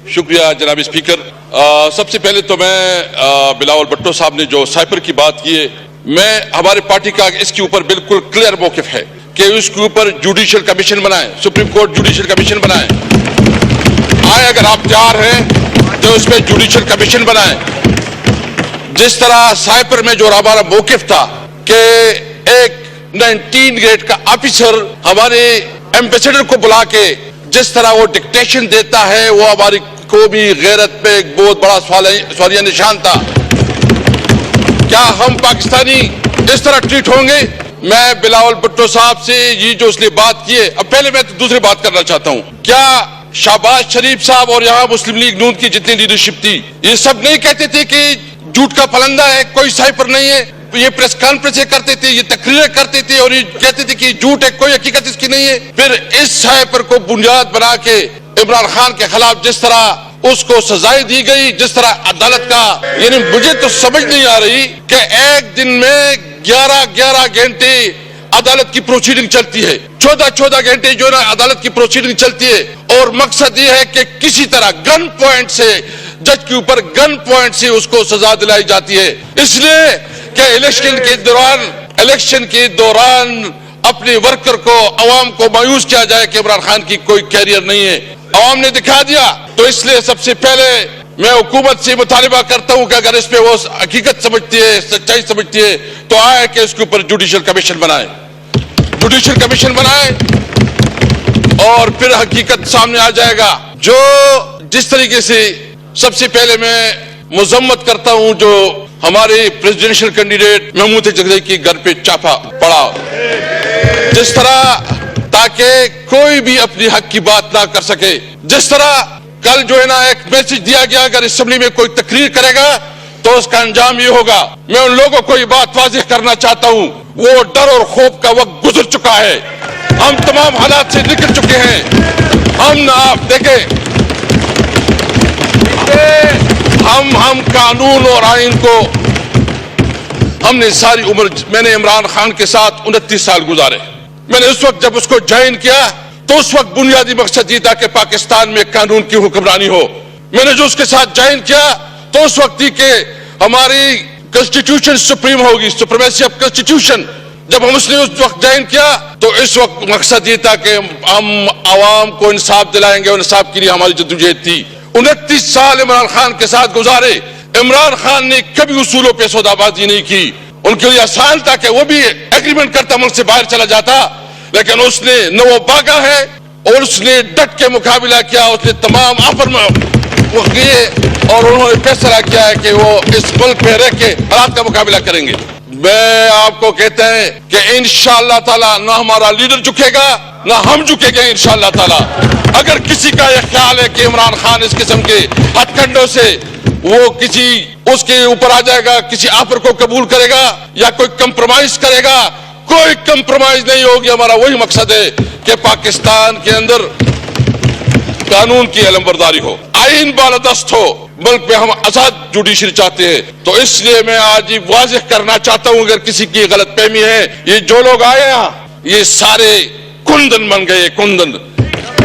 शुक्रिया जनाब स्पीकर। सबसे पहले तो मैं बिलावल भुट्टो साहब ने जो साइपर की बात की है, मैं हमारे पार्टी का इसके ऊपर बिल्कुल क्लियर मौकिफ है कि उसके ऊपर जुडिशियल कमीशन बनाएं, सुप्रीम कोर्ट जुडिशियल कमीशन बनाएं। आए अगर आप तैयार हैं तो उस पर जुडिशियल कमीशन बनाएं। जिस तरह साइपर में जो हमारा मौकिफ था कि एक 19 ग्रेड का ऑफिसर हमारे एम्बेसडर को बुला के जिस तरह वो डिक्टेशन देता है, वो हमारी कौमी गैरत पे एक बहुत बड़ा सवालिया निशान था। क्या हम पाकिस्तानी इस तरह ट्रीट होंगे? मैं बिलावल भुट्टो साहब से ये जो उसने बात की है, अब पहले मैं तो दूसरी बात करना चाहता हूं। क्या शहबाज शरीफ साहब और यहाँ मुस्लिम लीग नून की जितनी लीडरशिप थी, ये सब नहीं कहते थे कि झूठ का फलंदा है, कोई साइपर नहीं है? ये प्रेस कॉन्फ्रेंस करते थे, ये तकरीरें करते थे और ये कहते थे कि झूठ है, कोई हकीकत इसकी नहीं है। फिर इस साइपर को बुनियाद बना के इमरान खान के खिलाफ जिस तरह उसको सजाएं दी गई, जिस तरह अदालत का, यानी मुझे तो समझ नहीं आ रही कि एक दिन में 11-11 घंटे अदालत की प्रोसीडिंग चलती है, 14-14 घंटे जो ना अदालत की प्रोसीडिंग चलती है, और मकसद ये है कि किसी तरह गन पॉइंट से जज के ऊपर गन पॉइंट से उसको सजा दिलाई जाती है, इसलिए कि इलेक्शन के दौरान अपने वर्कर को, अवाम को मायूस किया जाए कि इमरान खान की कोई कैरियर नहीं है। अवाम ने दिखा दिया। तो इसलिए सबसे पहले मैं हुकूमत से मुतालिबा करता हूं कि अगर इस पे वो हकीकत समझती है, सच्चाई समझती है, तो आए कि इसके ऊपर जुडिशियल कमीशन बनाए, जुडिशियल कमीशन बनाए और फिर हकीकत सामने आ जाएगा। जो जिस तरीके से सबसे पहले मैं मजम्मत करता हूं जो हमारे प्रेसिडेंशियल कैंडिडेट महमूद जगदई के घर पे छापा पड़ा, जिस तरह ताकि कोई भी अपनी हक की बात ना कर सके। जिस तरह कल जो है ना एक मैसेज दिया गया, अगर असेंबली में कोई तकरीर करेगा तो उसका अंजाम ये होगा। मैं उन लोगों को ये बात वाज़ेह करना चाहता हूं, वो डर और खौफ का वक्त गुजर चुका है, हम तमाम हालात से निकल चुके हैं। हम ना आप देखें, हम कानून और आइन को, हमने सारी उम्र, मैंने इमरान खान के साथ 29 साल गुजारे। मैंने उस वक्त जब उसको ज्वाइन किया तो उस वक्त बुनियादी मकसद ये था कि पाकिस्तान में कानून की हुक्मरानी हो। मैंने जो उसके साथ ज्वाइन किया तो उस वक्त ही कि हमारी कॉन्स्टिट्यूशन सुप्रीम होगी, सुप्रीमेसी ऑफ कॉन्स्टिट्यूशन। जब हम उसने उस वक्त ज्वाइन किया तो इस वक्त मकसद ये था कि हम आवाम को इंसाफ दिलाएंगे, और इंसाफ के लिए हमारी जद्दोजहद थी। 29 साल इमरान खान के साथ गुजारे। इमरान खान ने कभी उसूलों पे सौदाबाजी नहीं की। उनके लिए आसान था कि वो भी एग्रीमेंट करता, मुल्क से बाहर चला जाता, लेकिन उसने न वो भागा है और उसने डट के मुकाबला किया। उसने तमाम ऑफर वो किए और उन्होंने फैसला किया है कि वो इस मुल्क में रह के हालात का मुकाबला करेंगे। मैं आपको कहते हैं कि इंशाअल्लाह ताला ना हमारा लीडर झुकेगा ना हम झुकेंगे इंशाअल्लाह ताला। अगर किसी का यह ख्याल है कि इमरान खान इस किस्म के हथकंडों से वो किसी उसके ऊपर आ जाएगा, किसी ऑफर को कबूल करेगा या कोई कंप्रोमाइज करेगा, कोई कंप्रोमाइज नहीं होगी। हमारा वही मकसद है कि पाकिस्तान के अंदर कानून की अलमबरदारी हो, आइन बालादस्त हो, मुल्क में हम आजाद जुडिशरी चाहते हैं। तो इसलिए मैं आज ये वाज़ेह करना चाहता हूं, अगर किसी की गलत फहमी है, ये जो लोग आए यहाँ ये सारे कुंदन बन गए, कुंदन,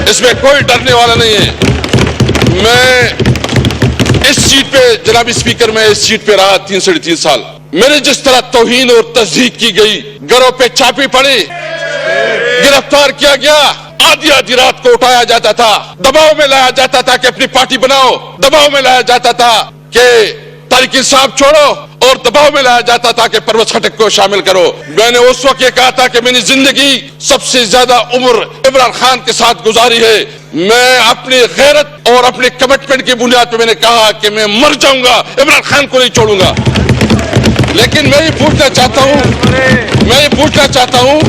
इसमें कोई डरने वाला नहीं है। मैं इस सीट पे, जनाब स्पीकर, मैं इस सीट पे रहा 3-3.5 साल। मेरे जिस तरह तौहीन और तस्दीक की गई, घरों पे छापे पड़े, गिरफ्तार किया गया, आधी रात को उठाया जाता था, दबाव में लाया जाता था कि अपनी पार्टी बनाओ, दबाव में लाया जाता था कि तारिक इंसाफ छोड़ो, और दबाव में लाया जाता था कि परवेज खटक को शामिल करो। मैंने उस वक्त ये कहा था कि मेरी जिंदगी सबसे ज्यादा उम्र इमरान खान के साथ गुजारी है। मैं अपनी गैरत और अपने कमिटमेंट की बुनियाद पर मैंने कहा कि मैं मर जाऊंगा, इमरान खान को नहीं छोड़ूंगा। लेकिन मैं ये पूछना चाहता हूं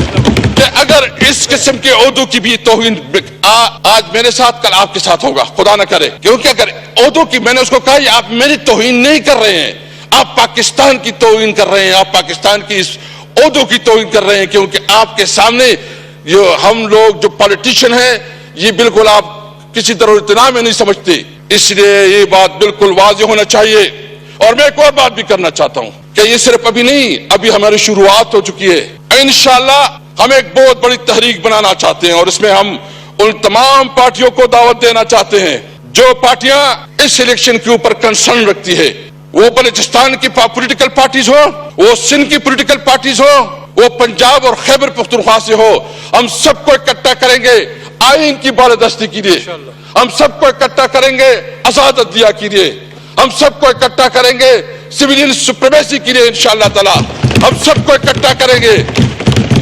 कि अगर इस किस्म के ओहदों की भी तौहीन आज मेरे साथ कल आपके साथ होगा, खुदा न करे, क्योंकि अगर ओहदों की, मैंने उसको कहा आप मेरी तौहीन नहीं कर रहे हैं, आप पाकिस्तान की तौहीन कर रहे हैं, आप पाकिस्तान की इस ओहदों की तौहीन कर रहे हैं, क्योंकि आपके सामने जो हम लोग जो पॉलिटिशियन हैं, ये बिल्कुल आप किसी तरह इतना में नहीं समझते। इसलिए ये बात बिल्कुल वाज़ेह होना चाहिए। और मैं एक और बात भी करना चाहता हूं कि ये सिर्फ अभी नहीं, अभी हमारी शुरुआत हो चुकी है। इंशाअल्लाह हम एक बहुत बड़ी तहरीक बनाना चाहते हैं और इसमें हम उन तमाम पार्टियों को दावत देना चाहते हैं जो पार्टियां इस इलेक्शन के ऊपर कंसर्न रखती है, वो बलूचिस्तान की पॉलिटिकल पार्टीज हो, वो सिंध की पॉलिटिकल पार्टीज हो, वो पंजाब और खैबर पख्तूनख्वा से हो, हम सबको इकट्ठा करेंगे आइन की बालादस्ती के लिए, हम सबको इकट्ठा करेंगे आजाद अदलिया के लिए, हम सबको इकट्ठा करेंगे सिविलियन सुप्रीमेसी के लिए इंशाअल्लाह ताला, हम सबको इकट्ठा करेंगे।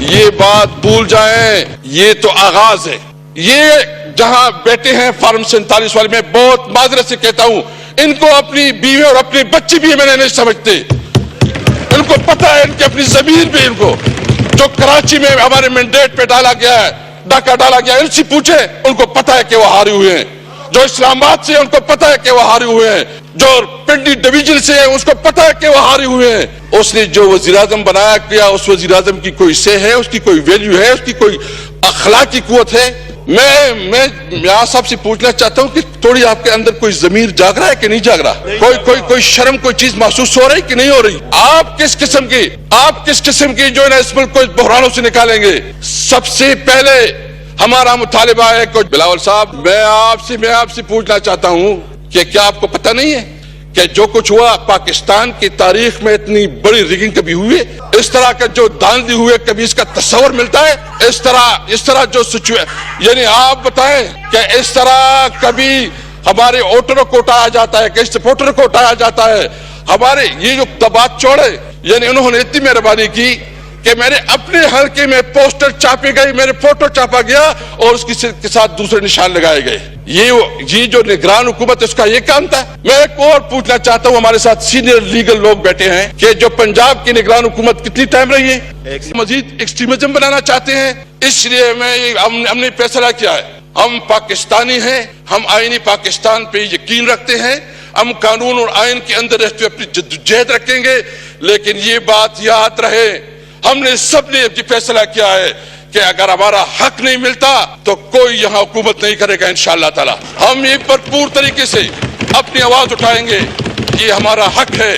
ये बात भूल जाएं, ये तो आगाज है। ये जहां बैठे हैं फार्म 47 वाले, मैं बहुत माजरत से कहता हूं, इनको अपनी बीवी और अपने बच्चे भी मैंने नहीं समझते। इनको पता है इनकी अपनी जमीन भी, इनको जो कराची में हमारे मैंडेट पे डाला गया है, डाका डाला गया, इनसे पूछे, उनको पता है कि वो हारे हुए हैं। जो इस्लामाबाद से उनको पता है कि वो हारे हुए हैं, जो पिंडी डिवीजन से है उसको पता है कि वो हारे हुए हैं। उसने जो वजीर आजम बनाया किया, उस वजीर आजम की कोई से है, उसकी कोई वैल्यू है, उसकी कोई अखलाकी कुव्वत है? मैं यहाँ सबसे पूछना चाहता हूँ कि थोड़ी आपके अंदर कोई जमीर जाग रहा है कि नहीं जाग रहा? कोई शर्म, कोई चीज महसूस हो रही कि नहीं हो रही? आप किस किस्म की जो है ना इस मुल्क को बहरानों से निकालेंगे? सबसे पहले हमारा मुतालिबा है कि बिलावल साहब, मैं आपसे पूछना चाहता हूँ कि क्या आपको पता नहीं है कि जो कुछ हुआ पाकिस्तान की तारीख में इतनी बड़ी रिगिंग कभी हुई है? इस तरह का जो धांधली हुए कभी इसका तस्वर मिलता है? इस तरह जो सिचुएशन, यानी आप बताएं कि इस तरह कभी हमारे वोटरों को उठाया जाता है, किस वोटर को उठाया जाता है? हमारे ये जो दबात चौड़े, यानी उन्होंने इतनी मेहरबानी की कि मेरे अपने हल्के में पोस्टर छापे गए, मेरे फोटो छापा गया और उसके के साथ दूसरे निशान लगाए गए। ये जो निगरान हुकूमत है उसका ये काम था। मैं एक और पूछना चाहता हूँ, हमारे साथ सीनियर लीगल लोग बैठे हैं, कि जो पंजाब की निगरान हुकूमत कितनी टाइम रही है? मजीद एक्सट्रीमिज्म बनाना चाहते हैं। इसलिए हमने फैसला किया है, हम पाकिस्तानी हैं, हम आईनी पाकिस्तान पे यकीन रखते हैं, हम कानून और आइन के अंदर रहते हुए अपनी जद्दोजहद रखेंगे। लेकिन ये बात याद रहे, हमने सबने ये फैसला किया है कि अगर हमारा हक नहीं मिलता तो कोई यहाँ हुकूमत नहीं करेगा इंशाअल्लाह ताला। हम ये भरपूर तरीके से अपनी आवाज उठाएंगे, ये हमारा हक है।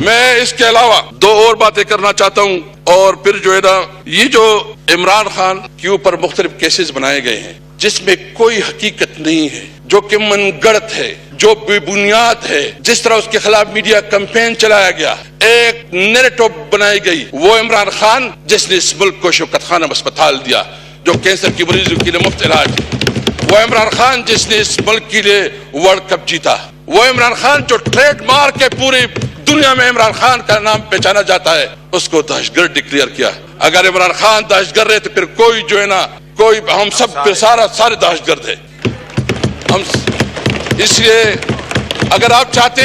मैं इसके अलावा दो और बातें करना चाहता हूँ, और फिर जो है ना, ये जो इमरान खान के ऊपर मुख्तलिफ केसेस बनाए गए हैं जिसमें कोई हकीकत नहीं है, जो कि मनगढ़ंत है, जो बेबुनियाद है, जिस तरह उसके खिलाफ मीडिया कैंपेन चलाया गया, एक नैरेटिव बनाई गई, वो इमरान खान जिसने इस मुल्क को शौकत खानम अस्पताल दिया, जो कैंसर की मरीजों के लिए मुफ्त इलाज, वो इमरान खान जिसने इस मुल्क के लिए वर्ल्ड कप जीता, वो इमरान खान जो ट्रेडमार्क के पूरी दुनिया में इमरान खान का नाम पहचाना जाता है, उसको दहशतगर्द डिक्लेयर किया। अगर इमरान खान दहशतगर्द है तो फिर कोई जो है ना, कोई हम सब सारे दहशतगर्द है हम। इसलिए अगर आप चाहते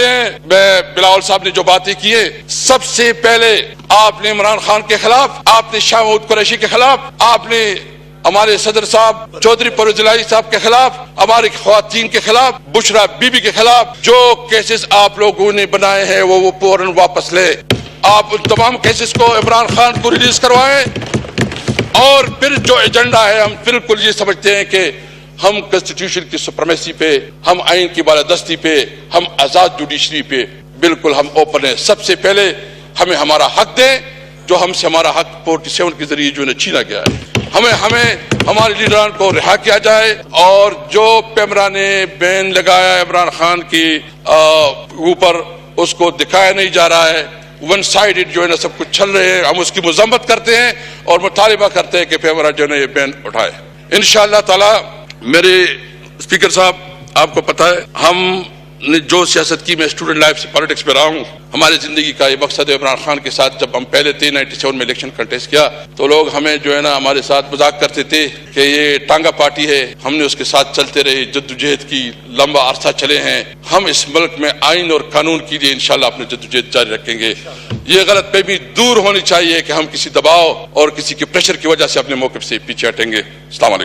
हैं, मैं बिलावल साहब ने जो बातें की है, सबसे पहले आपने इमरान खान के खिलाफ, आपने शाह महमूद कुरैशी के खिलाफ, आपने हमारे सदर साहब चौधरी परवेज इलाही साहब के खिलाफ, हमारी ख्वातीन के खिलाफ, बुशरा बीबी के खिलाफ जो केसेस आप लोगों ने बनाए हैं वो फौरन वापस ले। आप उन तमाम केसेस को इमरान खान को रिलीज करवाएं। और फिर जो एजेंडा है, हम बिल्कुल ये समझते हैं कि हम कॉन्स्टिट्यूशन की सुप्रीमेसी पे, हम आइन की बालादस्ती पे, हम आजाद जुडिशरी पे बिल्कुल हम ओपन है। सबसे पहले हमें हमारा हक दें, जो हमसे हमारा हक 47 के जरिए जो छीना गया है, हमें हमारे लीडरान को रिहा किया जाए। और जो पैमरा ने बैन लगाया इमरान खान की ऊपर, उसको दिखाया नहीं जा रहा है, वन साइडेड जो है ना सब कुछ चल रहे हैं, हम उसकी मजम्मत करते हैं और मुतालिबा करते हैं कि पैमरा जो है ये बैन उठाए इंशाअल्लाह ताला। मेरे स्पीकर साहब, आपको पता है हमने जो सियासत की, मैं स्टूडेंट लाइफ से पॉलिटिक्स में रहा हूँ, हमारी जिंदगी का ये मकसद है। इमरान खान के साथ जब हम पहले थे 97 में इलेक्शन कंटेस्ट किया, तो लोग हमें जो है ना हमारे साथ मजाक करते थे कि ये टांगा पार्टी है। हमने उसके साथ चलते रहे, जद्दोजहद की लंबा अरसा चले हैं। हम इस मुल्क में आइन और कानून के लिए इंशाल्लाह अपने जद्दोजहद जारी रखेंगे। ये गलतफहमी दूर होनी चाहिए कि हम किसी दबाव और किसी के प्रेशर की वजह से अपने मौक़िफ़ से पीछे हटेंगे। अस्सलाम वालेकुम।